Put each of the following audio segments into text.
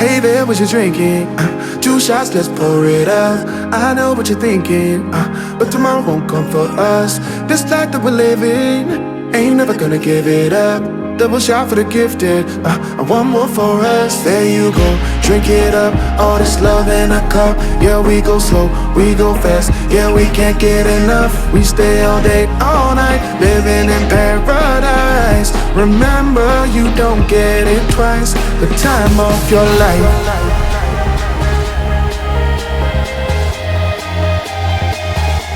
Hey there, what you drinking? 2 shots, let's pour it out. I know what you're thinking, but tomorrow won't come for us. This life that we're living, ain't never gonna give it up. Double shot for the gifted, and one more for us. There you go, drink it up. All this love in a cup. Yeah, we go slow, we go fast. Yeah, we can't get enough. We stay all day, all night, living in paradise. Remember, you don't get it twice. The time of your life.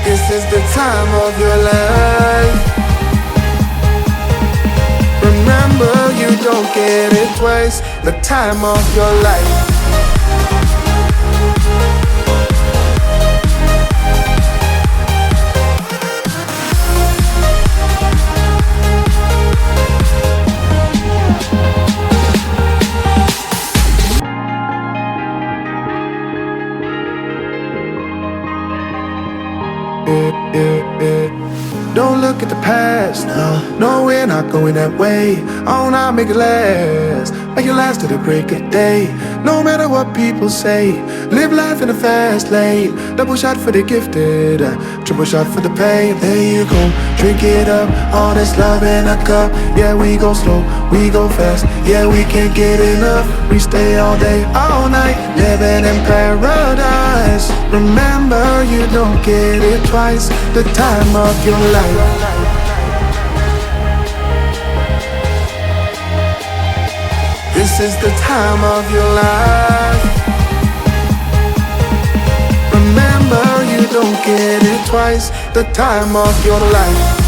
This is the time of your life. Remember, you don't get it twice. The time of your life. Don't look at the past, no, we're not going that way. Oh, now make it last, make it last to the break of day. No matter what people say, live life in a fast lane. Double shot for the gifted, triple shot for the pain. There you go, drink it up. All this love in a cup. Yeah, we go slow, we go fast. Yeah, we can't get enough. We stay all day, all night, living in paradise. Remember, you don't get it twice. The time of your life. This is the time of your life. Remember, you don't get it twice. The time of your life.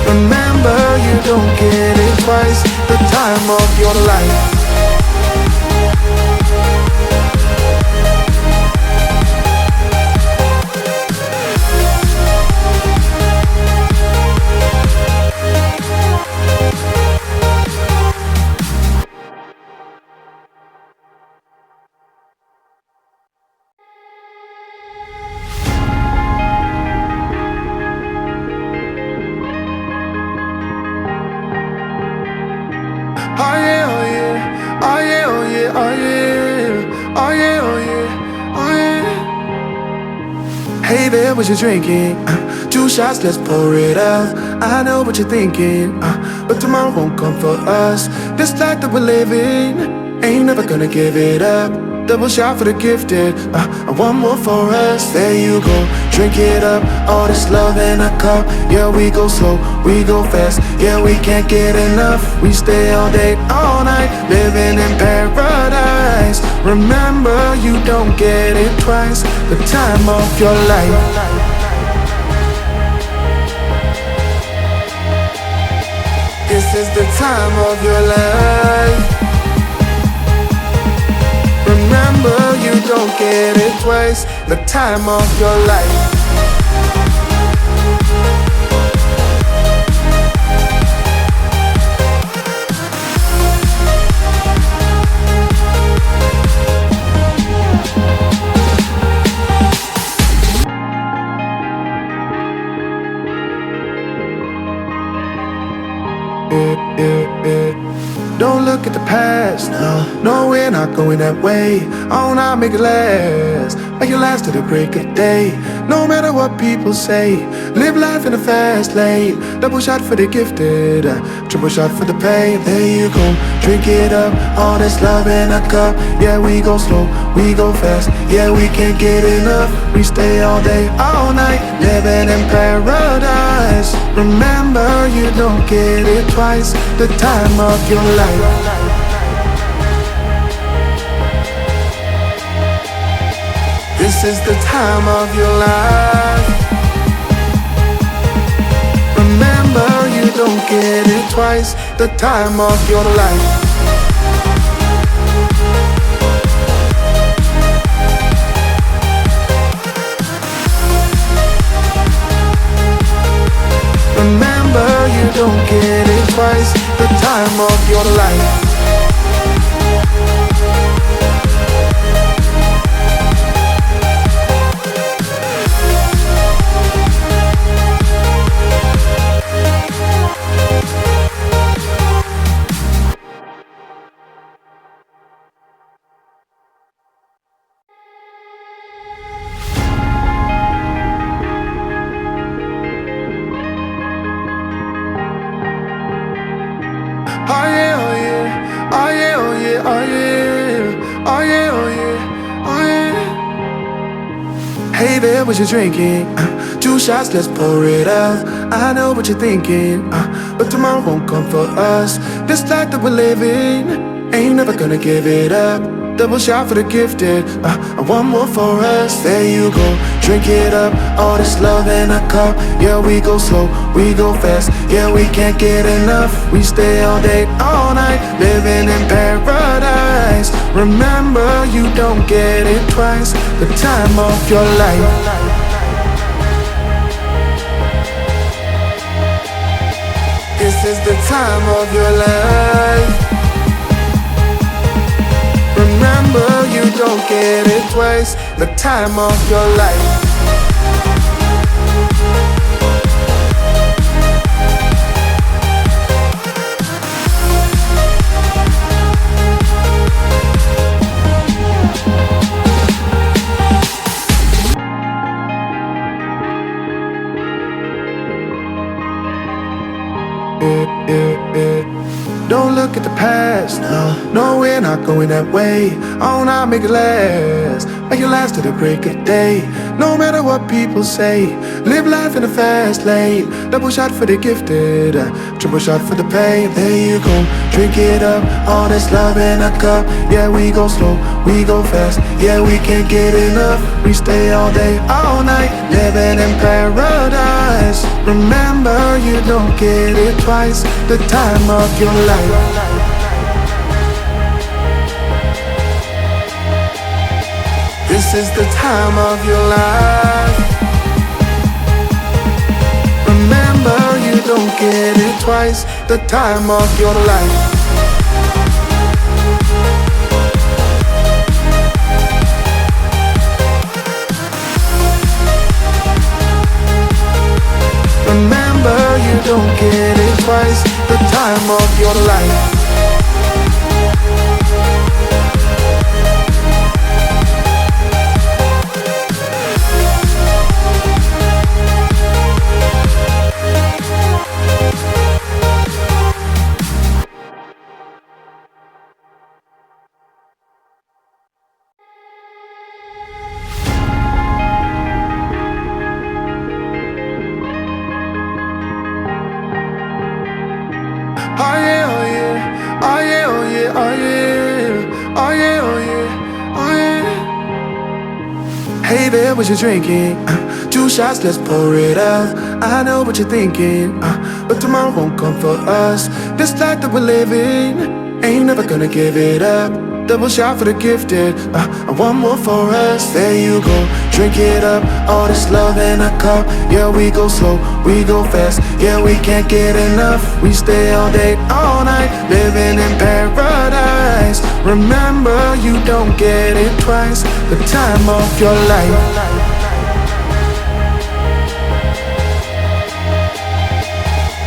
Remember, you don't get it twice. The time of your life. Oh yeah, oh yeah, oh yeah, oh yeah, oh yeah, oh yeah, oh yeah, oh yeah. Hey there, what you drinking? 2 shots, let's pour it out. I know what you're thinking, but tomorrow won't come for us. This life that we're living, ain't never gonna give it up. Double shot for the gifted, and one more for us. There you go, drink it up. All this love in a cup. Yeah, we go slow, we go fast. Yeah, we can't get enough. We stay all day, all night, living in paradise. Remember, you don't get it twice. The time of your life. This is the time of your life. Remember, you don't get it twice. The time of your life. Don't look at the past, no, we're not going that way. Oh, now make it last to the break of day. No matter what people say, live life in a fast lane. Double shot for the gifted, triple shot for the pain. There you go, drink it up. All this love in a cup. Yeah, we go slow, we go fast. Yeah, we can't get enough. We stay all day, all night, living in paradise. Remember, you don't get it twice. The time of your life. This is the time of your life. Remember, you don't get it twice. The time of your life. Remember, you don't get it twice. The time of your life. Hey there, what you drinking? 2 shots, let's pour it out. I know what you're thinking, but tomorrow won't come for us. This life that we're living, ain't never gonna give it up. Double shot for the gifted, and one more for us. There you go, drink it up. All this love in a cup. Yeah, we go slow, we go fast. Yeah, we can't get enough. We stay all day, all night, living in paradise. Remember, you don't get it twice. The time of your life. This is the time of your life. Remember, you don't get it twice. The time of your life. Don't look at the past, no, we're not going that way. Oh, now make it last, make it last to the break of day. No matter what people say, live life in the fast lane. Double shot for the gifted, triple shot for the pain. There you go, drink it up, all this love in a cup. Yeah, we go slow, we go fast. Yeah, we can't get enough. We stay all day, all night, living in paradise. Remember, you don't get it twice. The time of your life. This is the time of your life. Remember, you don't get it twice. The time of your life. Remember, you don't get it twice. The time of your life. Oh yeah, oh yeah, oh yeah, oh yeah, oh yeah, oh yeah, oh yeah, oh yeah. Hey there, what you drinking? 2 shots, let's pour it out. I know what you're thinking, but tomorrow won't come for us. This life that we're living, ain't never gonna give it up. Double shot for the gifted, and one more for us. There you go, drink it up. All this love in a cup. Yeah, we go slow, we go fast. Yeah, we can't get enough. We stay all day, all night, living in paradise. Remember, you don't get it twice. The time of your life.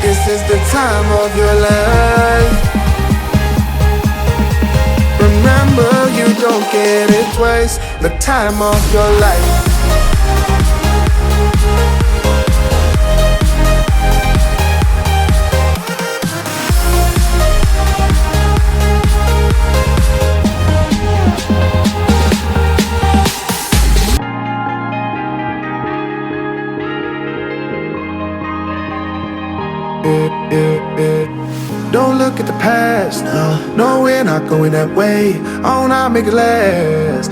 This is the time of your life. Remember, you don't get it twice. The time of your life. Don't look at the past, no, we're not going that way. Oh, now make it last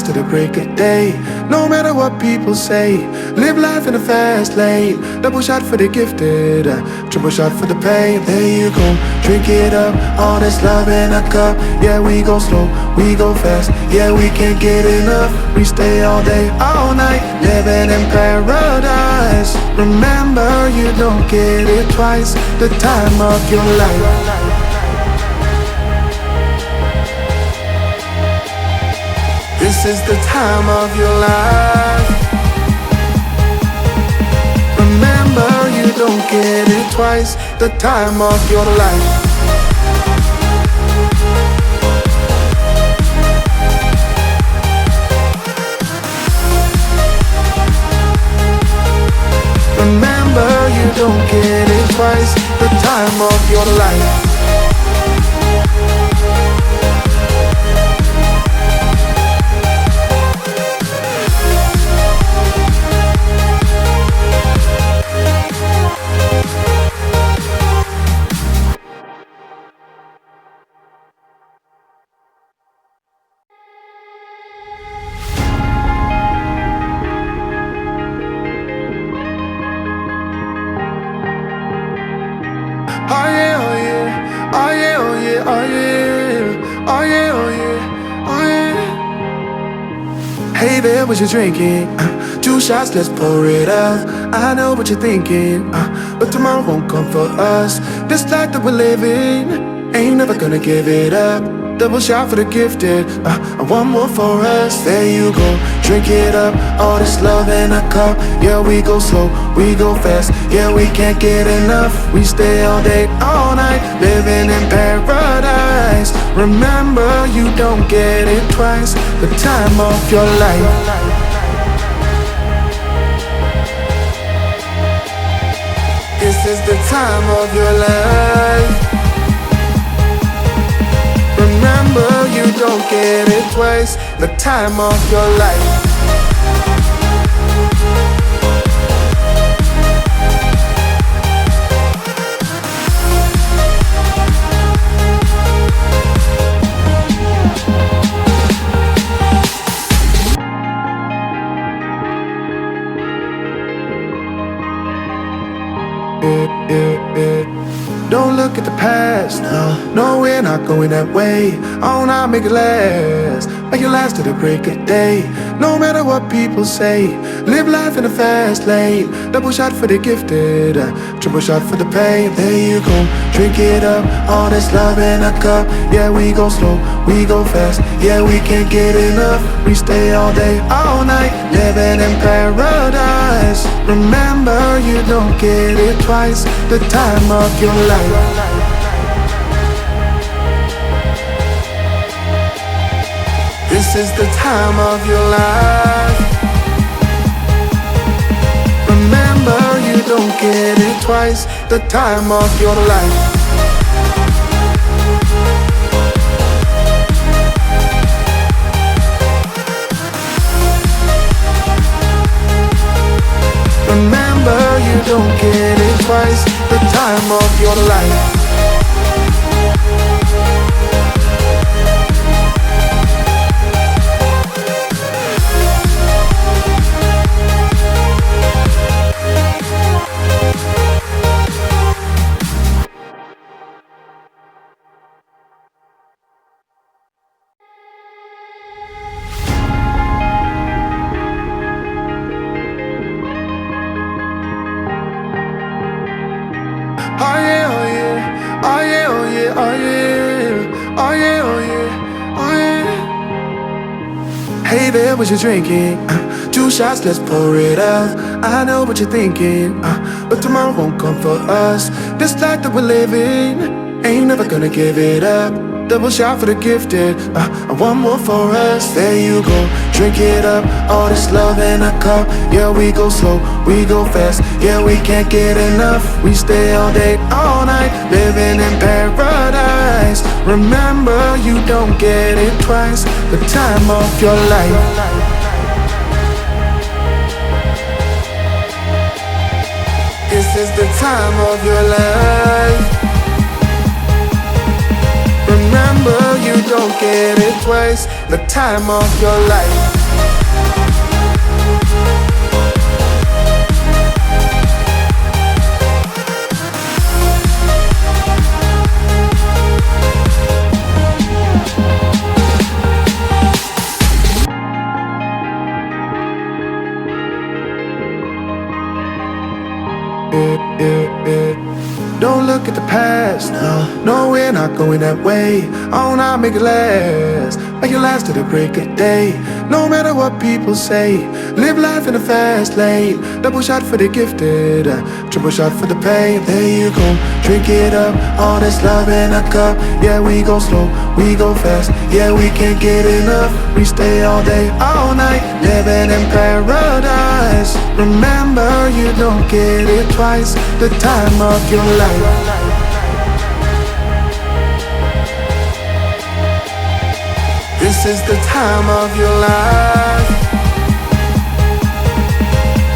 to the break of day. No matter what people say, live life in the fast lane. Double shot for the gifted, triple shot for the pain. There you go, drink it up, all this love in a cup. Yeah, we go slow, we go fast. Yeah, we can't get enough. We stay all day, all night, living in paradise. Remember, you don't get it twice. The time of your life. This is the time of your life. Remember, you don't get it twice. The time of your life. Remember, you don't get it twice. The time of your life. Oh yeah, oh yeah, oh yeah. Oh yeah, oh yeah, oh yeah. Hey there, what you drinking? 2 shots, let's pour it out. I know what you're thinking, but tomorrow won't come for us. This life that we're living, ain't never gonna give it up. Double shot for the gifted, and one more for us. There you go, drink it up. All this love in a cup. Yeah, we go slow, we go fast. Yeah, we can't get enough. We stay all day, all night, living in paradise. Remember, you don't get it twice. The time of your life. This is the time of your life. Remember, you don't get it twice. The time of your life. Don't look at the past, no, we're not going that way. Oh, now make it last, make it last to the break of day. No matter what people say, live life in a fast lane. Double shot for the gifted, triple shot for the pain. There you go, drink it up, all this love in a cup. Yeah, we go slow, we go fast. Yeah, we can't get enough. We stay all day, all night, living in paradise. Remember, you don't get it twice. The time of your life. This is the time of your life. Remember, you don't get it twice. The time of your life. Remember, you don't get it twice. The time of your life. Oh yeah, oh yeah, oh yeah, oh yeah, oh yeah, oh yeah, oh yeah, oh yeah. Hey there, what you drinking? 2 shots, let's pour it out. I know what you're thinking, but tomorrow won't come for us. This life that we're living, ain't never gonna give it up. Double shot for the gifted, and one more for us. There you go, drink it up. All this love in a cup. Yeah, we go slow, we go fast. Yeah, we can't get enough. We stay all day, all night, living in paradise. Remember, you don't get it twice. The time of your life. This is the time of your life. Remember, you don't get it twice. The time of your life. Don't look at the past, no, we're not going that way. Oh, now make it last to the break of day. No matter what people say, live life in a fast lane. Double shot for the gifted, triple shot for the pain. There you go, drink it up, all this love in a cup. Yeah, we go slow, we go fast. Yeah, we can't get enough. We stay all day, all night, living in paradise. Remember, you don't get it twice. The time of your life. This is the time of your life.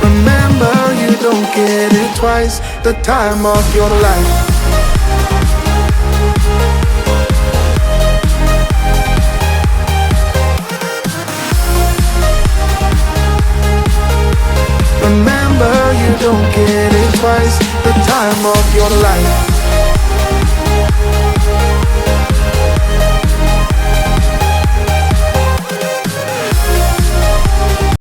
Remember, you don't get it twice. The time of your life. Remember, you don't get it twice. The time of your life.